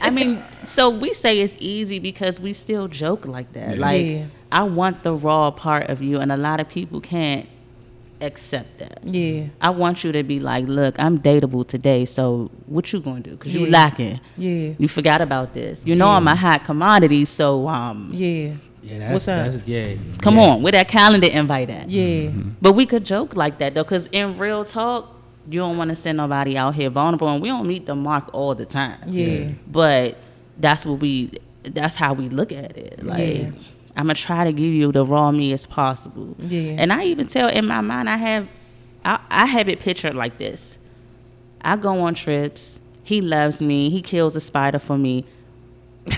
I mean, so we say it's easy because we still joke like that. I want the raw part of you, and a lot of people can't accept that. Yeah. I want you to be like, look, I'm dateable today, so what you gonna do? Because you lacking. Yeah. You forgot about this. I'm a hot commodity, so Yeah. Yeah, what's up? Come on, where that calendar invite at? Yeah. But we could joke like that though, because in real talk, you don't want to send nobody out here vulnerable, and we don't meet the mark all the time. Yeah. But that's how we look at it. Like, I'm going to try to give you the raw me as possible. Yeah. And I even tell in my mind, I have it pictured like this. I go on trips. He loves me. He kills a spider for me.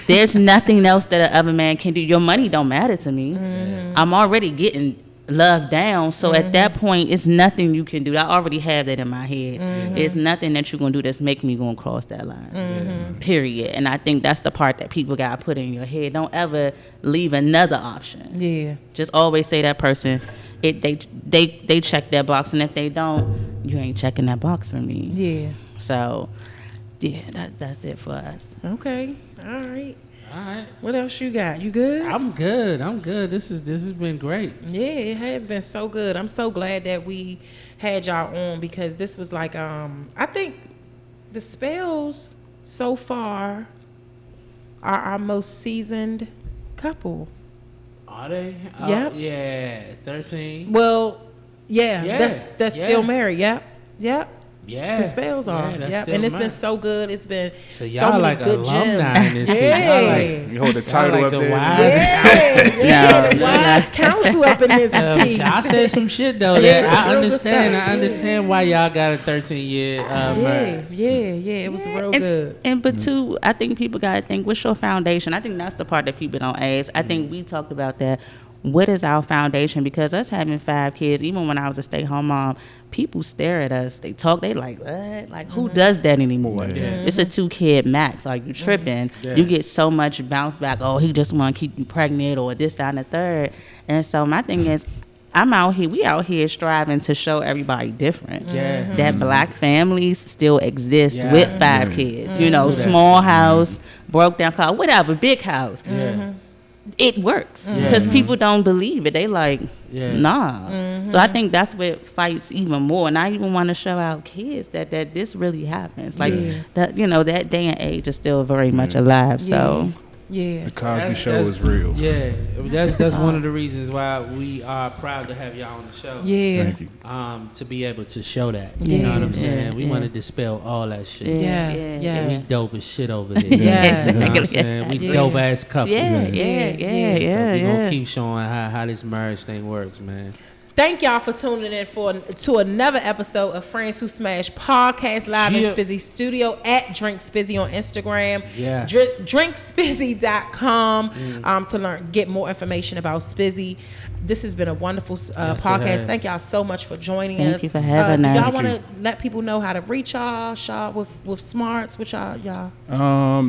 There's nothing else that an other man can do. Your money don't matter to me. I'm already getting love down. So at that point, it's nothing you can do. I already have that in my head. It's nothing that you're going to do that's make me going to cross that line. Period. And I think that's the part that people got to put in your head. Don't ever leave another option. Yeah. Just always say that person, they check that box. And if they don't, you ain't checking that box for me. Yeah. So, yeah, that's it for us. Okay. All right. All right. What else you got? You good? I'm good. This has been great. Yeah, it has been so good. I'm so glad that we had y'all on because this was like I think the spells so far are our most seasoned couple. Are they? Yep. Yeah. 13. Well, that's still married. Yep. Yeah. The spells are. Yep. And it's been so good. It's been so y'all many like good alumni gems. in this piece. You hold the title up the there. Wise counsel up in this piece. I said some shit though that I understand why y'all got a 13-year marriage. Yeah. It was real good. But two, I think people got to think, what's your foundation? I think that's the part that people don't ask. I think we talked about that. what is our foundation? Because us having 5 kids, even when I was a stay-home mom, people stare at us. They talk. They like, what? Like, who does that anymore? Yeah. It's a 2-kid max. Are you tripping? Yeah. You get so much bounce back. Oh, he just want to keep you pregnant, or this, that, and the third. And so my thing is, we out here striving to show everybody different. Yeah. That black families still exist with 5 kids. You know, small house, broke down car, whatever, big house. Yeah. It works because people don't believe it. They like, nah. So I think that's what fights even more. And I even want to show our kids that this really happens. Like that, you know, that day and age is still very much alive. So. Yeah, the Cosby Show is real. Yeah, that's one of the reasons why we are proud to have y'all on the show. Yeah, thank you. To be able to show that, you know what I'm saying. We want to dispel all that shit. Yes. We dope as shit over there. Yes, you know what I'm saying. We dope ass couple. Yeah. So we gonna keep showing how this marriage thing works, man. Thank y'all for tuning in to another episode of Friends Who Smash Podcast live in Spizzy Studio at Drink Spizzy on Instagram. Yeah. drinkspizzy.com to get more information about Spizzy. This has been a wonderful podcast. Thank y'all so much for joining us. Thank you for having us. Y'all want to let people know how to reach y'all with Smarts with y'all?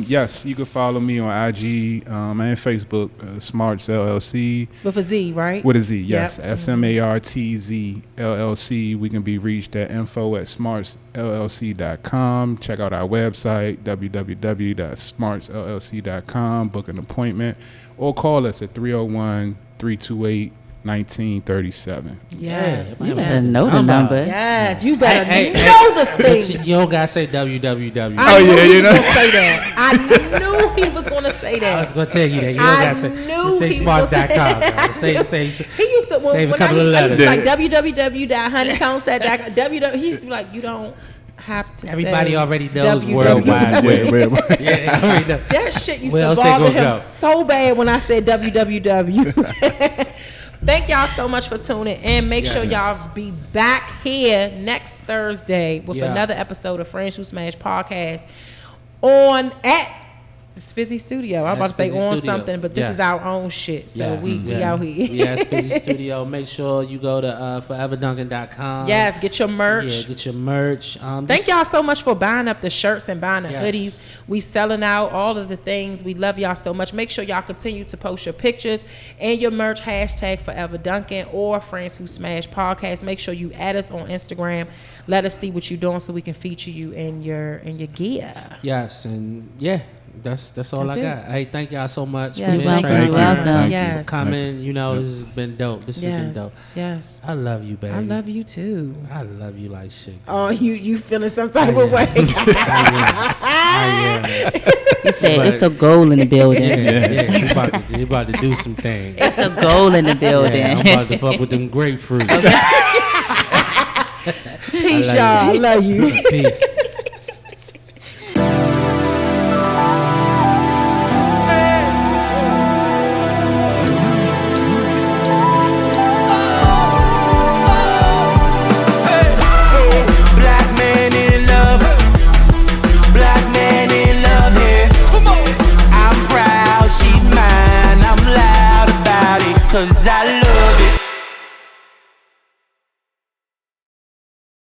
Yes, you can follow me on IG and Facebook, Smarts LLC. With a Z, right? With a Z, yes. SMARTZ LLC. We can be reached at info@smartsllc.com. Check out our website, www.smartsllc.com. Book an appointment or call us at 301-328-1937. Yes. You better know the number. Yes, you better know the thing. You don't got to say www. I knew he was going to say that. I knew he was going to say that. I was going to tell you that. You don't got to say smarts.com. Say, he used to, when I used to like www.honeycombs.com. He used to be like, you don't have to Everybody say already knows World Wide Web. That shit used to bother him so bad when I said www. Thank y'all so much for tuning in. Make sure y'all be back here next Thursday with another episode of Friends Who Smash Podcast at Spizzy Studio. I'm about to say on something, but this is our own shit. So we out here. Yeah, Spizzy Studio. Make sure you go to foreverdunkin.com. Yes, get your merch. Yeah, get your merch. Thank y'all so much for buying up the shirts and buying the hoodies. We selling out all of the things. We love y'all so much. Make sure y'all continue to post your pictures and your merch, #ForeverDunkin or Friends Who Smash Podcast. Make sure you add us on Instagram. Let us see what you're doing so we can feature you in your gear. Yes, and that's all I got. Hey, thank y'all so much for being welcome. Yes. Coming, you know, this has been dope. This has been dope. Yes. I love you, baby. I love you too. I love you like shit. Oh, you feeling some type of way. I am. He said it's a goal in the building. You about to do some things. It's a goal in the building. Yeah, I'm about to fuck with them grapefruit. Peace, y'all. I love you. Peace. Cause I love